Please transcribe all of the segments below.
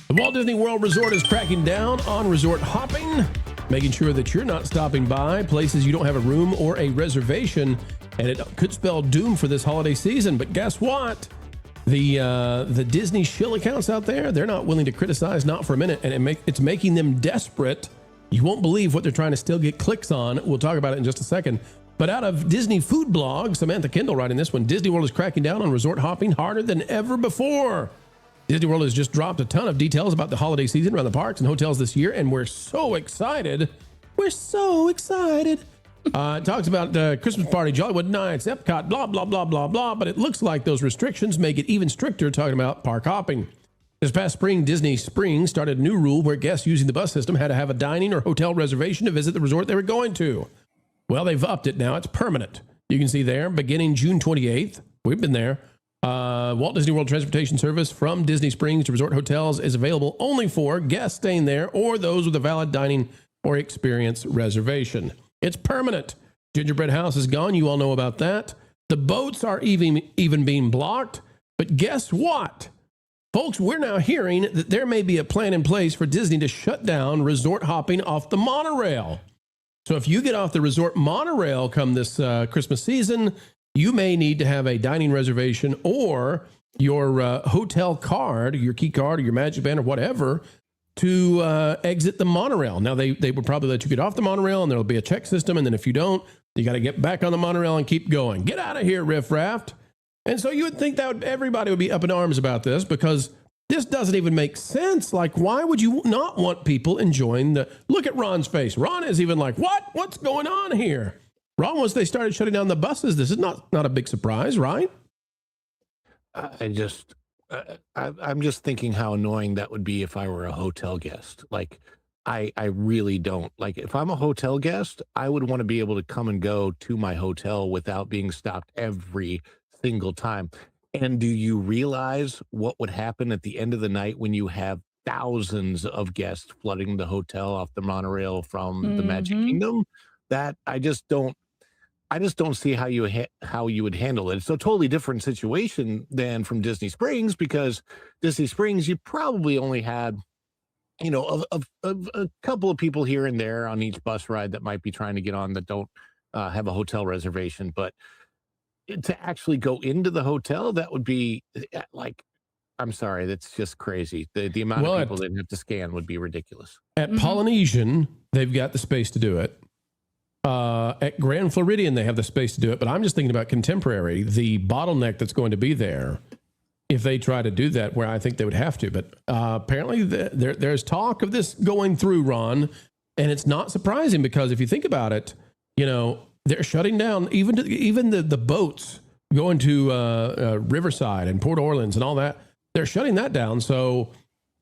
The Walt Disney World Resort is cracking down on resort hopping, making sure that you're not stopping by places you don't have a room or a reservation, and it could spell doom for this holiday season. But guess what? The Disney shill accounts out there, they're not willing to criticize, not for a minute, and it's making them desperate. You won't believe what they're trying to still get clicks on. We'll talk about it in just a second. But out of Disney Food Blog, Samantha Kendall writing this one, Disney World is cracking down on resort hopping harder than ever before. Disney World has just dropped a ton of details about the holiday season around the parks and hotels this year, and we're so excited. We're so excited. It talks about Christmas party, Jollywood Nights, Epcot, blah, blah, blah, blah, blah, but it looks like those restrictions make it even stricter talking about park hopping. This past spring, Disney Springs started a new rule where guests using the bus system had to have a dining or hotel reservation to visit the resort they were going to. Well, they've upped it now. It's permanent. You can see there, beginning June 28th, we've been there. Walt Disney World Transportation Service from Disney Springs to resort hotels is available only for guests staying there or those with a valid dining or experience reservation. It's permanent. Gingerbread House is gone. You all know about that. The boats are even being blocked. But guess what? Folks, we're now hearing that there may be a plan in place for Disney to shut down resort hopping off the monorail. So if you get off the resort monorail come this Christmas season, you may need to have a dining reservation or your hotel card, your key card or your magic band or whatever to exit the monorail. Now, they would probably let you get off the monorail and there'll be a check system. And then if you don't, you got to get back on the monorail and keep going. Get out of here, riffraff. And so you would think that everybody would be up in arms about this because this doesn't even make sense. Like, why would you not want people enjoying the... Look at Ron's face. Ron is even like, what? What's going on here? Ron, once they started shutting down the buses, this is not a big surprise, right? I'm just thinking how annoying that would be if I were a hotel guest. Like, I really don't. Like, if I'm a hotel guest, I would want to be able to come and go to my hotel without being stopped every single time. And do you realize what would happen at the end of the night when you have thousands of guests flooding the hotel off the monorail from the Magic Kingdom? That I just don't see how you would handle it. It's a totally different situation than from Disney Springs, because Disney Springs, you probably only had, you know, a couple of people here and there on each bus ride that might be trying to get on that don't have a hotel reservation. But to actually go into the hotel, that would be like, I'm sorry, that's just crazy. The amount of people that have to scan would be ridiculous. At Polynesian, they've got the space to do it. At Grand Floridian, they have the space to do it, but I'm just thinking about Contemporary, the bottleneck that's going to be there if they try to do that, where I think they would have to. But apparently there's talk of this going through, Ron, and it's not surprising because if you think about it, you know, they're shutting down even the boats going to Riverside and Port Orleans and all that. They're shutting that down. So,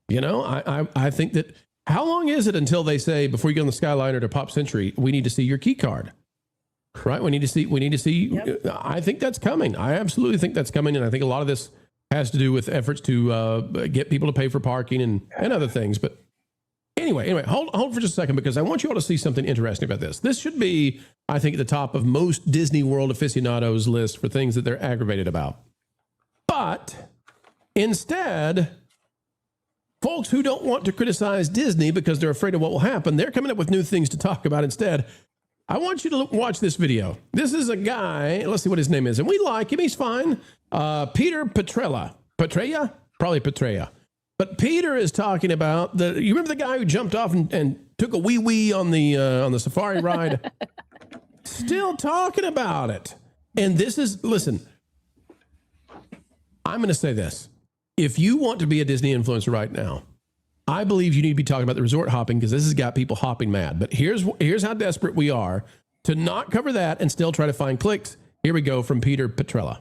you know, I think that how long is it until they say, before you go on the Skyliner to Pop Century, we need to see your key card, right? We need to see. Yep. I think that's coming. I absolutely think that's coming. And I think a lot of this has to do with efforts to get people to pay for parking and other things. But anyway, hold for just a second, because I want you all to see something interesting about this. This should be, I think, at the top of most Disney World aficionados list for things that they're aggravated about. But instead, folks who don't want to criticize Disney because they're afraid of what will happen, they're coming up with new things to talk about instead. I want you to watch this video. This is a guy, let's see what his name is, and we like him, he's fine. Peter Petrella. Petrella? Probably Petrella. But Peter is talking about you remember the guy who jumped off and took a wee-wee on the safari ride? Still talking about it. And this is, listen, I'm going to say this. If you want to be a Disney influencer right now, I believe you need to be talking about the resort hopping, because this has got people hopping mad. But here's how desperate we are to not cover that and still try to find clicks. Here we go from Peter Petrella.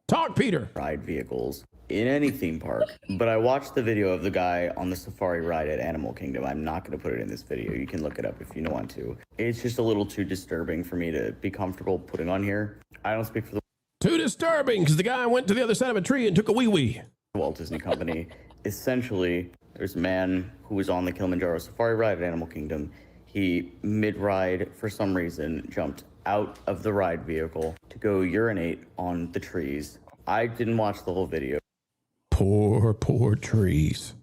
Talk, Peter. Ride vehicles in any theme park, but I watched the video of the guy on the safari ride at Animal Kingdom. I'm not going to put it in this video. You can look it up if you want to. It's just a little too disturbing for me to be comfortable putting on here. I don't speak for the Too disturbing, because the guy went to the other side of a tree and took a wee-wee. Walt Disney Company. Essentially, there's a man who was on the Kilimanjaro safari ride at Animal Kingdom. He, mid-ride, for some reason, jumped out of the ride vehicle to go urinate on the trees. I didn't watch the whole video. poor trees.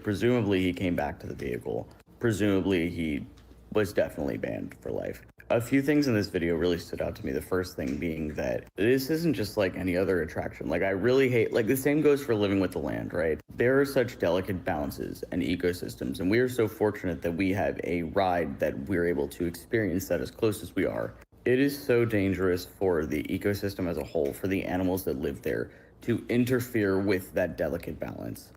Presumably, he came back to the vehicle. Presumably, he was definitely banned for life. A few things in this video really stood out to me. The first thing being that this isn't just like any other attraction. Like, I really hate, like, the same goes for Living with the Land, right? There are such delicate balances and ecosystems, and we are so fortunate that we have a ride that we're able to experience that as close as we are. It is so dangerous for the ecosystem as a whole, for the animals that live there, to interfere with that delicate balance.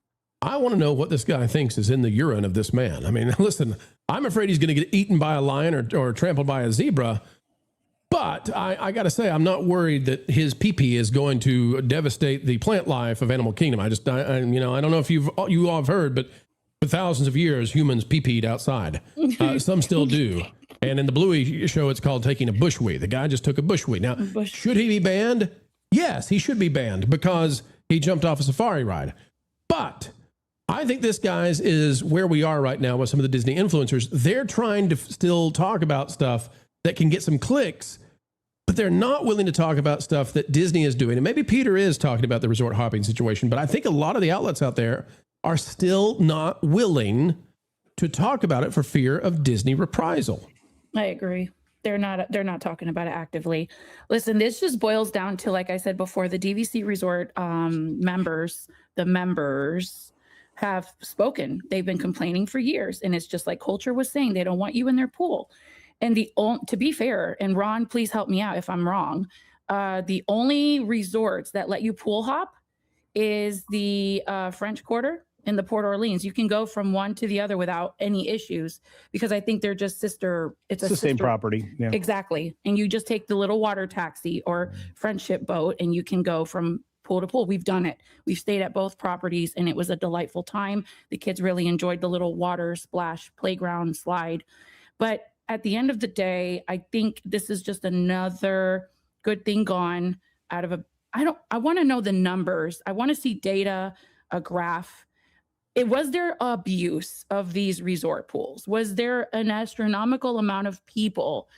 I want to know what this guy thinks is in the urine of this man. I mean, listen, I'm afraid he's going to get eaten by a lion or trampled by a zebra. But I got to say, I'm not worried that his pee-pee is going to devastate the plant life of Animal Kingdom. I don't know if you all have heard, but for thousands of years, humans pee-peed outside. Some still do. And in the Bluey show, it's called taking a bush wee. The guy just took a bush wee. Now, should he be banned? Yes, he should be banned because he jumped off a safari ride. But I think this, guys, is where we are right now with some of the Disney influencers. They're trying to still talk about stuff that can get some clicks, but they're not willing to talk about stuff that Disney is doing. And maybe Peter is talking about the resort hopping situation, but I think a lot of the outlets out there are still not willing to talk about it for fear of Disney reprisal. I agree. They're not talking about it actively. Listen, this just boils down to, like I said before, the DVC resort members have spoken. They've been complaining for years. And it's just like Culture was saying, they don't want you in their pool. And to be fair, and Ron, please help me out if I'm wrong, the only resorts that let you pool hop is the French Quarter and the Port Orleans. You can go from one to the other without any issues because I think they're just sister. It's the same property. Yeah. Exactly. And you just take the little water taxi or friendship boat and you can go from pool to pool. We've done it. We've stayed at both properties and it was a delightful time. The kids really enjoyed the little water splash playground slide. But at the end of the day, I think this is just another good thing gone out of I want to know the numbers. I want to see data, a graph. Was there abuse of these resort pools? Was there an astronomical amount of people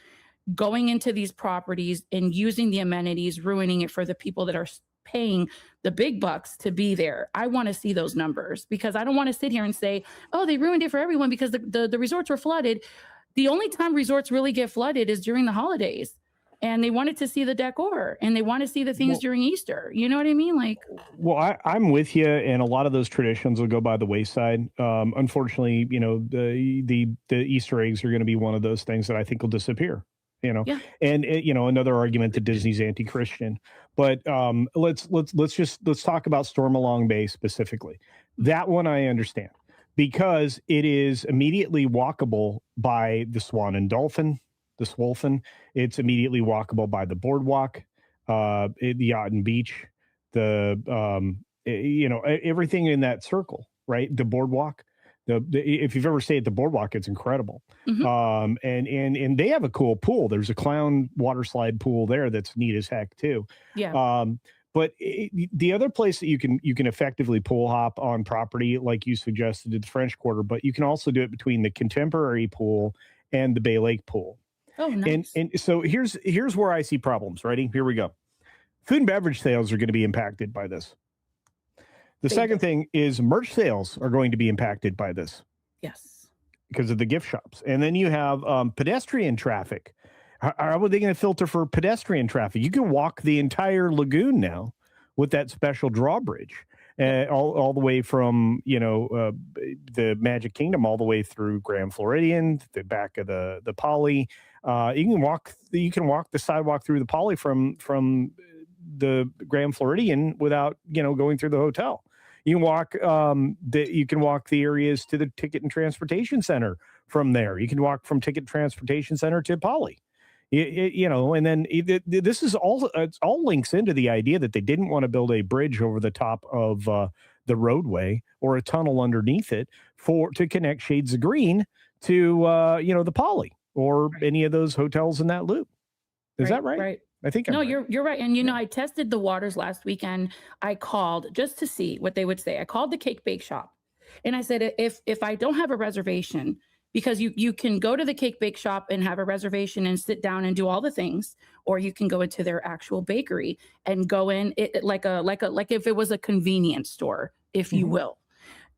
going into these properties and using the amenities, ruining it for the people that are paying the big bucks to be there? I want to see those numbers because I don't want to sit here and say, oh, they ruined it for everyone because the resorts were flooded. The only time resorts really get flooded is during the holidays. And they wanted to see the decor and they want to see the things during Easter. You know what I mean? Like, well, I'm with you. And a lot of those traditions will go by the wayside. Unfortunately, the Easter eggs are going to be one of those things that I think will disappear, And, another argument that Disney's anti-Christian, but let's talk about Stormalong Bay specifically. That one I understand because it is immediately walkable by the Swan and Dolphin. The Swolfen, it's immediately walkable by the boardwalk, the Yacht and Beach, everything in that circle, right? The boardwalk, if you've ever stayed at the boardwalk, it's incredible. Mm-hmm. And they have a cool pool. There's a clown water slide pool there that's neat as heck too. Yeah. But the other place that you can effectively pool hop on property, like you suggested, is the French Quarter, but you can also do it between the Contemporary pool and the Bay Lake pool. Oh, nice. And so here's where I see problems. Ready? Here we go. Food and beverage sales are going to be impacted by this. The second thing is merch sales are going to be impacted by this. Yes. Because of the gift shops. And then you have pedestrian traffic. How are they going to filter for pedestrian traffic? You can walk the entire lagoon now with that special drawbridge. All the way from, the Magic Kingdom all the way through Grand Floridian, the back of the Poly. You can walk the sidewalk through the Poly from the Grand Floridian without, going through the hotel. You can walk the areas to the Ticket and Transportation Center from there. You can walk from Ticket and Transportation Center to Poly. And then this is all links into the idea that they didn't want to build a bridge over the top of the roadway or a tunnel underneath it to connect Shades of Green to the Poly or any of those hotels in that loop. Is that right? Right. I think you're right. And I tested the waters last weekend. I called just to see what they would say. I called the Cake Bake Shop and I said, if I don't have a reservation, because you can go to the cake bake shop and have a reservation and sit down and do all the things, or you can go into their actual bakery and go in like if it was a convenience store, if you will.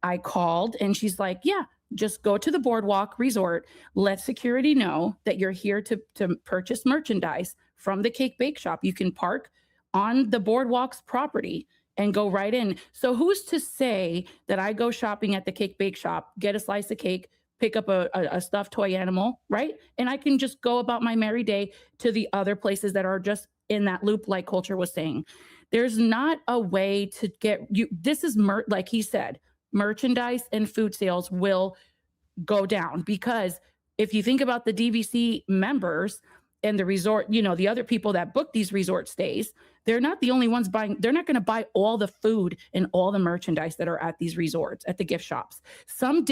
I called and she's like, yeah, just go to the Boardwalk Resort, let security know that you're here to purchase merchandise from the cake bake shop. You can park on the Boardwalk's property and go right in. So who's to say that I go shopping at the cake bake shop, get a slice of cake, pick up a stuffed toy animal, right? And I can just go about my merry day to the other places that are just in that loop, like Culture was saying. There's not a way to get you. This is like he said, merchandise and food sales will go down, because if you think about the DVC members and the resort, the other people that book these resort stays, they're not the only ones buying. They're not going to buy all the food and all the merchandise that are at these resorts, at the gift shops. Some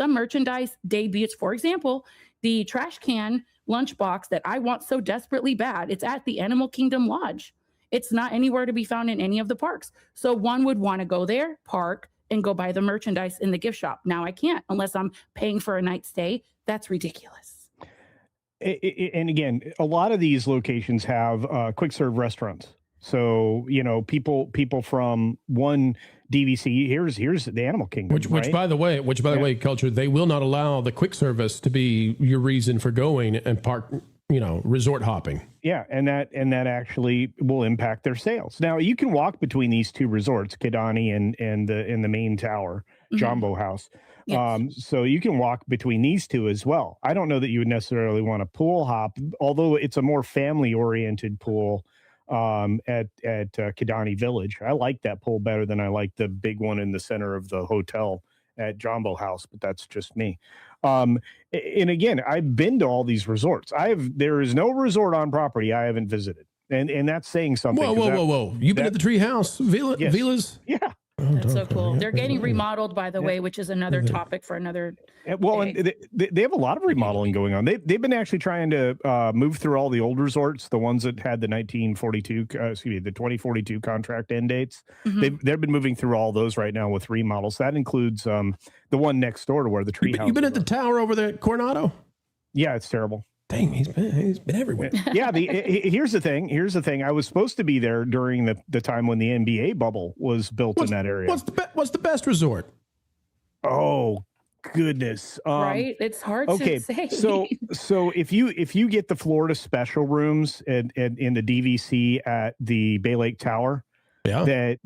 merchandise debuts, for example, the trash can lunchbox that I want so desperately bad. It's at the Animal Kingdom Lodge. It's not anywhere to be found in any of the parks. So one would want to go there, park, and go buy the merchandise in the gift shop. Now I can't unless I'm paying for a night stay. That's ridiculous. And again, a lot of these locations have quick serve restaurants. So, people from one DVC, here's the Animal Kingdom. Which right? by the way, Culture, they will not allow the quick service to be your reason for going and park, resort hopping. Yeah, and that actually will impact their sales. Now, you can walk between these two resorts, Kidani and the main tower, Jumbo House. Yes. So you can walk between these two as well. I don't know that you would necessarily want to pool hop, although it's a more family-oriented pool at Kidani Village. I like that pool better than I like the big one in the center of the hotel at Jumbo House, but that's just me. And again, I've been to all these resorts. There is no resort on property I haven't visited. And that's saying something. Whoa. You've been at the Tree House Villas? Yeah. That's so cool. They're getting remodeled, by the way, which is another topic for another Well, day. and they have a lot of remodeling going on. They've been actually trying to move through all the old resorts, the ones that had the 2042 contract end dates. They've been moving through all those right now with remodels. That includes the one next door to where the Tree House. You've been at the tower over there at Coronado? Yeah, it's terrible. Dang, he's been everywhere. Yeah, here's the thing. I was supposed to be there during the time when the NBA bubble was built in that area. What's the best resort? Oh goodness! Right, it's hard to say. So if you get the Florida special rooms in the DVC at the Bay Lake Tower, that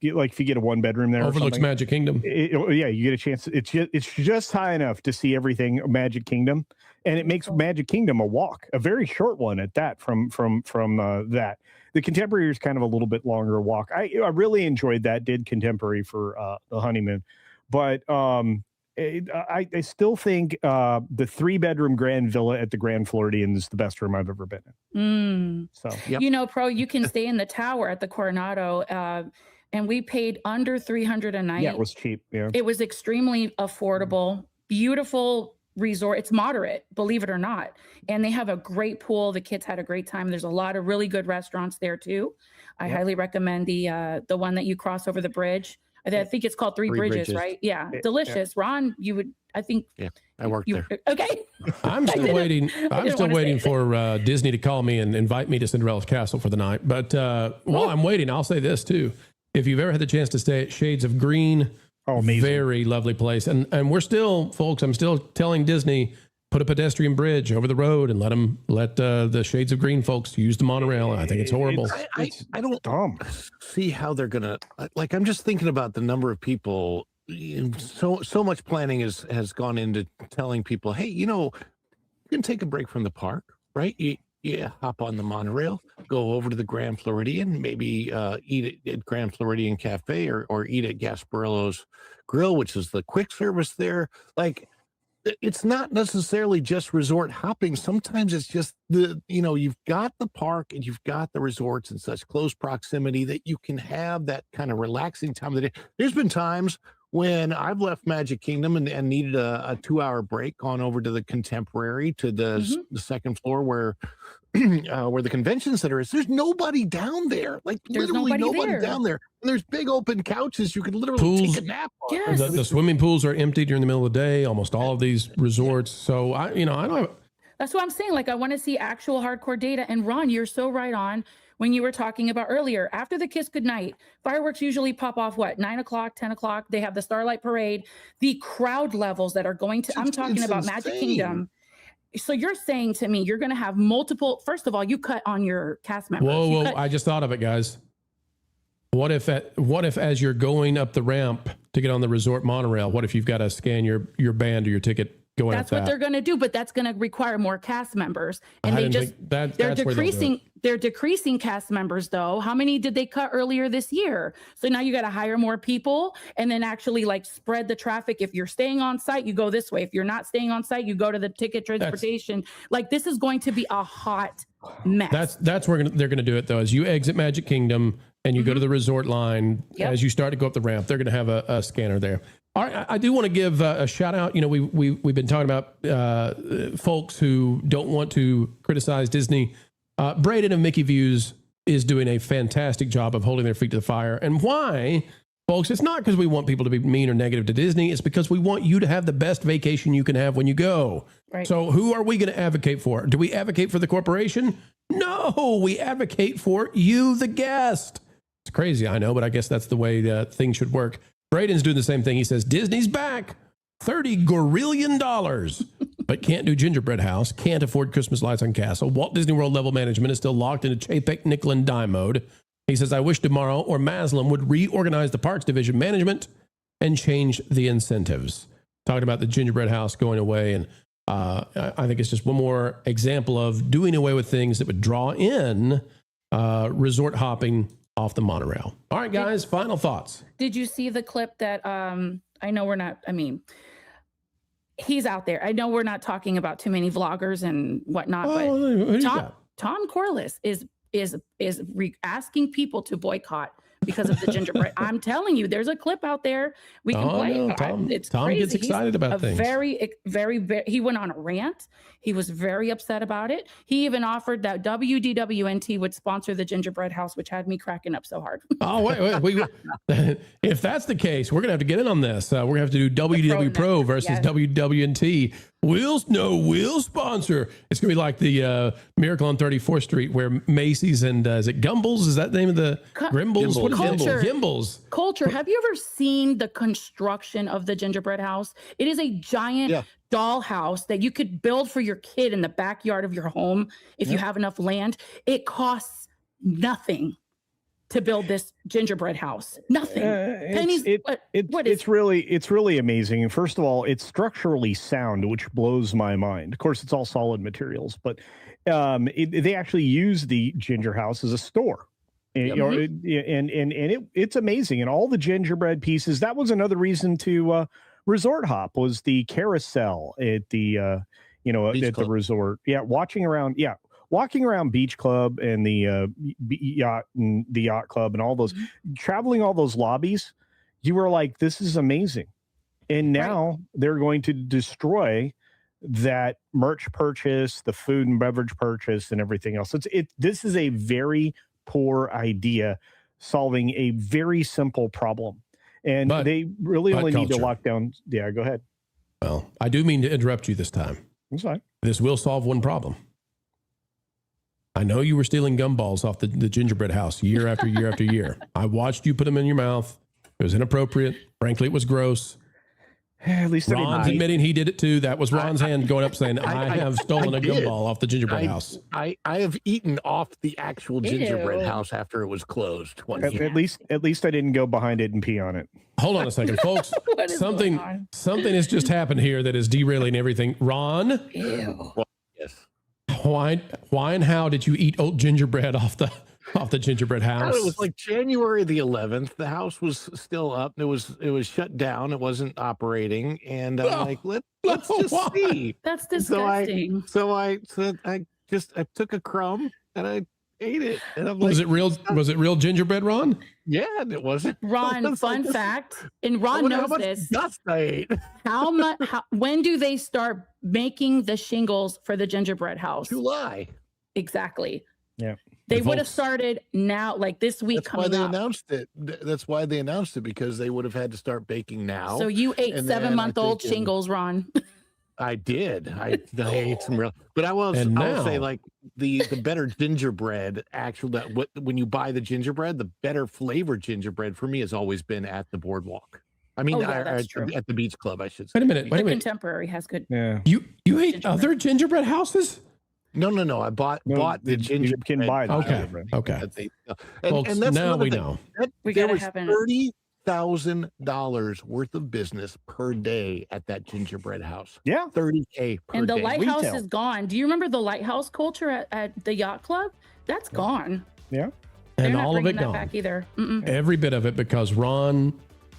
like if you get a 1-bedroom there, overlooks Magic Kingdom. You get a chance. It's just high enough to see everything Magic Kingdom. And it makes Magic Kingdom a walk, a very short one at that. From that, the Contemporary is kind of a little bit longer walk. I really enjoyed that. Did Contemporary for the honeymoon, but I still think the 3-bedroom Grand Villa at the Grand Floridian is the best room I've ever been in. So Pro, you can stay in the tower at the Coronado, and we paid under $300 a night. Yeah, it was cheap. Yeah, it was extremely affordable, beautiful resort. It's moderate, believe it or not, and they have a great pool. The kids had a great time. There's a lot of really good restaurants there too. I highly recommend the one that you cross over the bridge. I think it's called Three Bridges, right? Yeah, delicious. Ron, you would, I think. Yeah, I worked there. Okay. I'm still waiting. I'm still waiting for Disney to call me and invite me to Cinderella's Castle for the night. But while I'm waiting, I'll say this too: if you've ever had the chance to stay at Shades of Green. Oh, amazing. Very lovely place. And we're still, folks, I'm still telling Disney, put a pedestrian bridge over the road and let the Shades of Green folks use the monorail. I think it's horrible. I don't see how they're going to, like, I'm just thinking about the number of people. So much planning has gone into telling people, hey, you can take a break from the park, right? You hop on the monorail, go over to the Grand Floridian, maybe eat at Grand Floridian Cafe or eat at Gasparillo's Grill, which is the quick service there. Like, it's not necessarily just resort hopping. Sometimes it's just you've got the park and you've got the resorts in such close proximity that you can have that kind of relaxing time of the day. There's been times when I've left Magic Kingdom and needed a 2-hour break, gone over to the Contemporary to the second floor where the convention center is. There's nobody down there, like There's literally nobody nobody there. down there. And there's big open couches. You could literally Pools. take a nap on. Yes. The swimming pools are empty during the middle of the day. Almost all of these resorts. So I don't have. That's what I'm saying. Like, I want to see actual hardcore data. And Ron, you're so right on when you were talking about earlier. After the Kiss Goodnight, fireworks usually pop off, 9 o'clock, 10 o'clock. They have the Starlight Parade. The crowd levels that are going to, I'm talking about Magic Kingdom. So you're saying to me, you're going to have multiple, first of all, you cut on your cast members. Whoa. I just thought of it, guys. What if as you're going up the ramp to get on the resort monorail, what if you've got to scan your band or your ticket going That's up what that? they're going to do, but that's going to require more cast members. And I they didn't just, think that- they're that's where they'll do decreasing, it. they're decreasing cast members though. How many did they cut earlier this year? So now you got to hire more people and then actually like spread the traffic. If you're staying on site, you go this way. If you're not staying on site, you go to the ticket transportation. Like, this is going to be a hot mess. That's where they're going to do it though. As you exit Magic Kingdom and you go to the resort line, Yep. as you start to go up the ramp, they're going to have a scanner there. All right, I do want to give a shout out. We've been talking about folks who don't want to criticize Disney. Braden of Mickey Views is doing a fantastic job of holding their feet to the fire. And why, folks? It's not because we want people to be mean or negative to Disney. It's because we want you to have the best vacation you can have when you go. Right. So who are we going to advocate for? Do we advocate for the corporation? No, we advocate for you, the guest. It's crazy, I know, but I guess that's the way things should work. Braden's doing the same thing. He says, Disney's back, $30 gorillion, but can't do Gingerbread House, can't afford Christmas lights on Castle. Walt Disney World level management is still locked into Chapek, nickel, and dime mode. He says, I wish Tomorrow or Maslam would reorganize the Parks Division management and change the incentives. Talking about the Gingerbread House going away, and I think it's just one more example of doing away with things that would draw in resort hopping off the monorail. All right, guys, final thoughts. Did you see the clip that I know we're not, I mean, he's out there. I know we're not talking about too many vloggers and whatnot, Oh, who do you but got? Tom Corliss is asking people to boycott because of the gingerbread. I'm telling you, there's a clip out there we can play. No, Tom It's gets crazy. excited about things. Very, he went on a rant. He was very upset about it. He even offered that WDWNT would sponsor the Gingerbread House, which had me cracking up so hard. Oh, wait. If that's the case, we're going to have to get in on this. We're going to have to do WDW Pro network, versus yes. WWNT. We'll sponsor. It's going to be like the Miracle on 34th Street where Macy's and is it Gumballs? Is that the name of the Grimbles? What is Culture. Gimballs? Culture. Have you ever seen the construction of the Gingerbread House? It is a giant doll house that you could build for your kid in the backyard of your home if you have enough land. It costs nothing to build this gingerbread house. Nothing. Pennies. It's really amazing. And first of all, it's structurally sound, which blows my mind. Of course, it's all solid materials, but they actually use the Ginger House as a store. It's amazing. And all the gingerbread pieces, that was another reason to resort hop, was the carousel at the at the resort. Walking around Beach Club and the yacht club and all those, traveling all those lobbies, you were like, this is amazing. And now they're going to destroy that merch purchase, the food and beverage purchase, and everything else. This is a very poor idea solving a very simple problem. And they really only need to lock down. Yeah, go ahead. Well, I do mean to interrupt you this time. I'm sorry. This will solve one problem. I know you were stealing gumballs off the Gingerbread House year after year after year. I watched you put them in your mouth. It was inappropriate. Frankly, it was gross. At least Ron's admitting he did it too. That was Ron's hand going up saying, I have stolen a gumball off the Gingerbread House. I have eaten off the actual Gingerbread House after it was closed. At least I didn't go behind it and pee on it. Hold on a second, folks. Something has just happened here that is derailing everything. Ron? Ew. Yes. Why and how did you eat old gingerbread off the Gingerbread House? It was like January the 11th. The house was still up. It was shut down. It wasn't operating. And I'm like, let's just see. That's disgusting. So I took a crumb and I ate it. And I'm like, Was it real? Was it real gingerbread, Ron? yeah, and it wasn't. Ron, I was fun like, fact, and I Ron wonder how knows much this. dust I ate. How much? When do they start making the shingles for the gingerbread house? July. Exactly. Yeah. They And would have folks- started now, like this week That's why coming they up. announced it. That's why they announced it, because they would have had to start baking now. So you ate And then I 7-month-old think in- shingles, Ron. I did. I ate some real, but I will say now- like the better gingerbread, when you buy the gingerbread, the better flavored gingerbread for me has always been at the boardwalk. I mean, Oh, yeah, that's true. at the beach club, I should say. Wait a minute. Wait The a minute. contemporary has good. Yeah. You ate Gingerbread. other gingerbread houses? No. I bought No, the you gingerbread. can buy the Okay. gingerbread. Okay. that they- Folks, and that's now another we thing. know. We There gotta was have an- $30,000 worth of business per day at that gingerbread house. Yeah. $30K per And the day. lighthouse Retail. is gone. Do you remember the lighthouse culture at the yacht club? That's gone. Yeah. They're And not all of bringing it that gone. back either. Mm-mm. Every bit of it, because Ron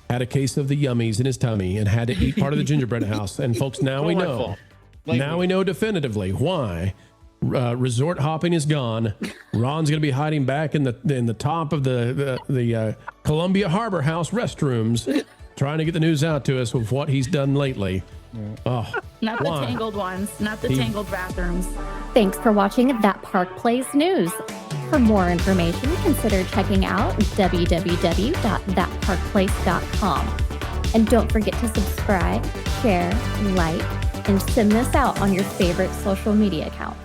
had a case of the yummies in his tummy and had to eat part of the gingerbread house. And folks, now we All my know. fault. Blame Now me. we know definitively why resort hopping is gone. Ron's going to be hiding back in the top of the Columbia Harbor House restrooms, trying to get the news out to us with what he's done lately. Oh, Not the Why? tangled ones, not the He- tangled bathrooms. Thanks for watching That Park Plays News. For more information, consider checking out www.thatparkplace.com. And don't forget to subscribe, share, like, and send this out on your favorite social media accounts.